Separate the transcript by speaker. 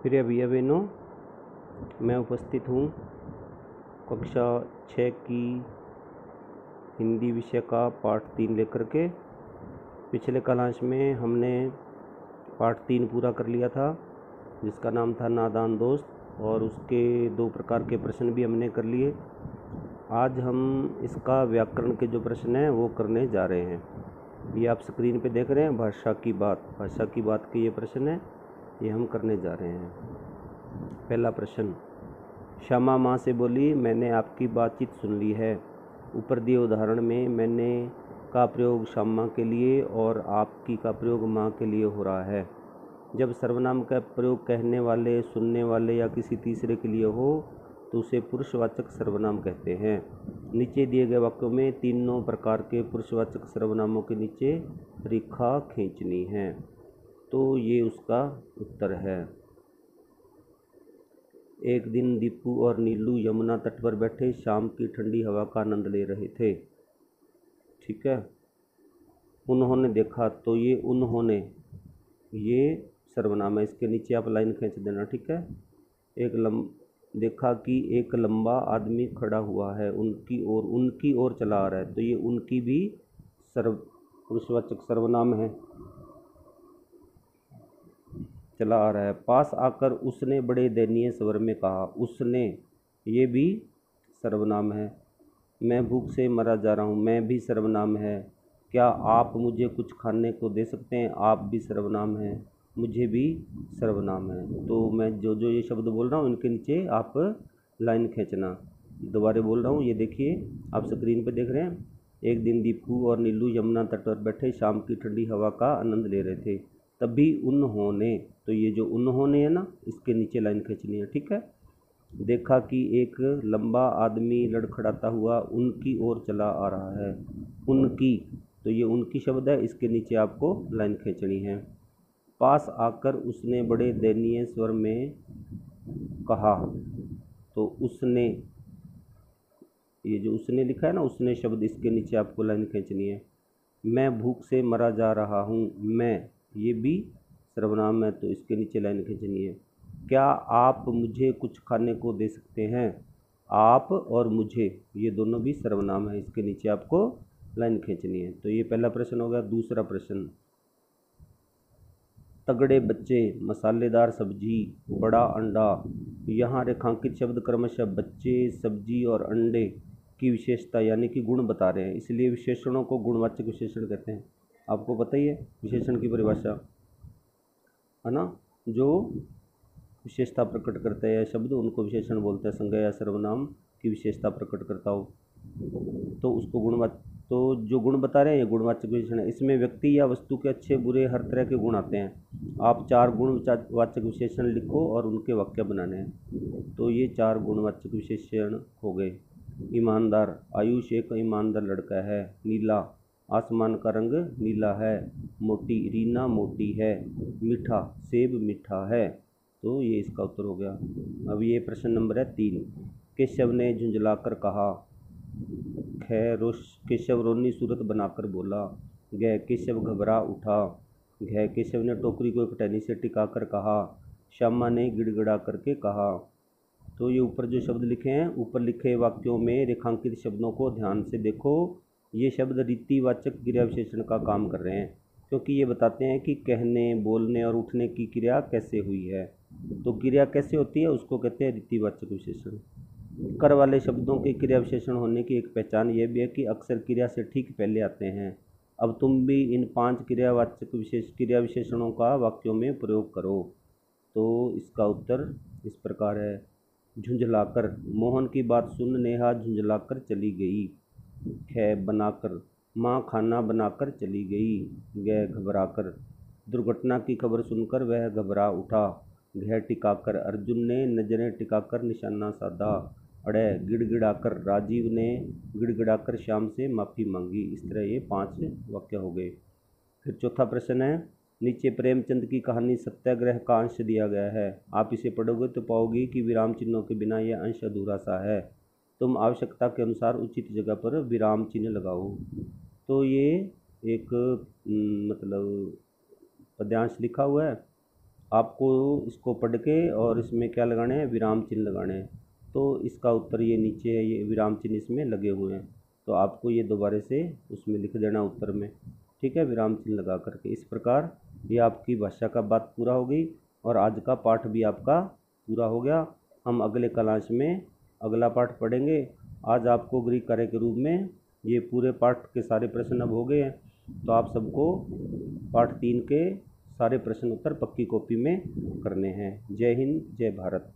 Speaker 1: प्रिय भैया बहनों, मैं उपस्थित हूँ कक्षा 6 की हिंदी विषय का पाठ 3 लेकर के। पिछले क्लास में हमने पाठ 3 पूरा कर लिया था, जिसका नाम था नादान दोस्त, और उसके 2 प्रकार के प्रश्न भी हमने कर लिए। आज हम इसका व्याकरण के जो प्रश्न हैं वो करने जा रहे हैं। ये आप स्क्रीन पे देख रहे हैं, भाषा की बात के ये प्रश्न है, ये हम करने जा रहे हैं। पहला प्रश्न, श्यामा माँ से बोली, मैंने आपकी बातचीत सुन ली है। ऊपर दिए उदाहरण में मैंने का प्रयोग श्यामा के लिए और आपकी का प्रयोग माँ के लिए हो रहा है। जब सर्वनाम का प्रयोग कहने वाले, सुनने वाले या किसी तीसरे के लिए हो तो उसे पुरुषवाचक सर्वनाम कहते हैं। नीचे दिए गए वाक्यों में तीनों प्रकार के पुरुषवाचक सर्वनामों के नीचे रेखा खींचनी है। तो ये उसका उत्तर है। एक दिन दीपू और नीलू यमुना तट पर बैठे शाम की ठंडी हवा का आनंद ले रहे थे। ठीक है, उन्होंने देखा, तो ये उन्होंने ये सर्वनाम है, इसके नीचे आप लाइन खींच देना। ठीक है, देखा कि एक लंबा आदमी खड़ा हुआ है, उनकी ओर चला आ रहा है, तो ये उनकी भी पुरुषवाचक सर्वनाम है, चला आ रहा है। पास आकर उसने बड़े दयनीय स्वर में कहा, उसने, ये भी सर्वनाम है। मैं भूख से मरा जा रहा हूँ, मैं भी सर्वनाम है। क्या आप मुझे कुछ खाने को दे सकते हैं, आप भी सर्वनाम है, मुझे भी सर्वनाम है। तो मैं जो जो ये शब्द बोल रहा हूँ इनके नीचे आप लाइन खींचना। दोबारा बोल रहा हूँ, ये देखिए आप स्क्रीन पे देख रहे हैं। एक दिन दीपू और नीलू यमुना तट पर बैठे शाम की ठंडी हवा का आनंद ले रहे थे। तभी उन्होंने, तो ये जो उन्होंने है ना, इसके नीचे लाइन खींचनी है। ठीक है, देखा कि एक लंबा आदमी लड़खड़ाता हुआ उनकी ओर चला आ रहा है। उनकी, तो ये उनकी शब्द है, इसके नीचे आपको लाइन खींचनी है। पास आकर उसने बड़े दयनीय स्वर में कहा, तो उसने, ये जो उसने लिखा है ना, उसने शब्द, इसके नीचे आपको लाइन खींचनी है। मैं भूख से मरा जा रहा हूँ, मैं, ये भी सर्वनाम है, तो इसके नीचे लाइन खींचनी है। क्या आप मुझे कुछ खाने को दे सकते हैं, आप और मुझे ये दोनों भी सर्वनाम है, इसके नीचे आपको लाइन खींचनी है। तो ये पहला प्रश्न हो गया। दूसरा प्रश्न, तगड़े बच्चे, मसालेदार सब्जी, बड़ा अंडा। यहाँ रेखांकित शब्द क्रमशः बच्चे, सब्जी और अंडे की विशेषता यानी कि गुण बता रहे हैं, इसलिए विशेषणों को गुणवाचक विशेषण कहते हैं। आपको पता ही है विशेषण की परिभाषा, है ना। जो विशेषता प्रकट करते हैं शब्द उनको विशेषण बोलते हैं। संज्ञा या सर्वनाम की विशेषता प्रकट करता हो तो उसको गुणवाचक, तो जो गुण बता रहे हैं ये गुणवाचक विशेषण है। इसमें व्यक्ति या वस्तु के अच्छे बुरे हर तरह के गुण आते हैं। आप 4 गुणवाचक विशेषण लिखो और उनके वाक्य बनाने हैं। तो ये 4 गुणवाचक विशेषण हो गए। ईमानदार, आयुष एक ईमानदार लड़का है। नीला, आसमान का रंग नीला है। मोटी, रीना मोटी है। मीठा, सेब मीठा है। तो ये इसका उत्तर हो गया। अब ये प्रश्न नंबर है 3। केशव ने झुंझलाकर कहा। केशव रोनी सूरत बनाकर बोला। केशव घबरा उठा। केशव ने टोकरी को एक टहनी से टिकाकर कहा। श्यामा ने गिड़गिड़ा करके कहा। तो ये ऊपर जो शब्द लिखे हैं, ऊपर लिखे वाक्यों में रेखांकित शब्दों को ध्यान से देखो। ये शब्द रीतिवाचक क्रिया विशेषण का काम कर रहे हैं, क्योंकि ये बताते हैं कि कहने, बोलने और उठने की क्रिया कैसे हुई है। तो क्रिया कैसे होती है उसको कहते हैं रीतिवाचक विशेषण। कर वाले शब्दों के क्रिया विशेषण होने की एक पहचान यह भी है कि अक्सर क्रिया से ठीक पहले आते हैं। अब तुम भी इन 5 क्रिया विशेषणों का वाक्यों में प्रयोग करो। तो इसका उत्तर इस प्रकार है। झुंझलाकर, मोहन की बात सुन नेहा झुंझलाकर चली गई। बनाकर, माँ खाना बनाकर चली गई। घबराकर, दुर्घटना की खबर सुनकर वह घबरा उठा। टिकाकर, अर्जुन ने नजरें टिकाकर निशाना साधा। गिड़गिड़ाकर, राजीव ने गिड़गिड़ाकर श्याम से माफ़ी मांगी। इस तरह ये 5 वाक्य हो गए। फिर चौथा प्रश्न है, नीचे प्रेमचंद की कहानी सत्याग्रह का अंश दिया गया है। आप इसे पढ़ोगे तो पाओगे कि विराम चिन्हों के बिना यह अंश अधूरा सा है। तुम आवश्यकता के अनुसार उचित जगह पर विराम चिन्ह लगाओ। तो ये एक मतलब पद्यांश लिखा हुआ है, आपको इसको पढ़ के और इसमें क्या लगाने हैं, विराम चिन्ह लगाने हैं। तो इसका उत्तर ये नीचे है, ये विराम चिन्ह इसमें लगे हुए हैं, तो आपको ये दोबारा से उसमें लिख देना उत्तर में, ठीक है, विराम चिन्ह लगा करके। इस प्रकार ये आपकी भाषा का बात पूरा हो गई और आज का पाठ भी आपका पूरा हो गया। हम अगले क्लास में अगला पाठ पढ़ेंगे। आज आपको गृह कार्य के रूप में ये पूरे पाठ के सारे प्रश्न अब हो गए हैं, तो आप सबको पाठ 3 के सारे प्रश्न उत्तर पक्की कॉपी में करने हैं। जय हिंद, जय भारत।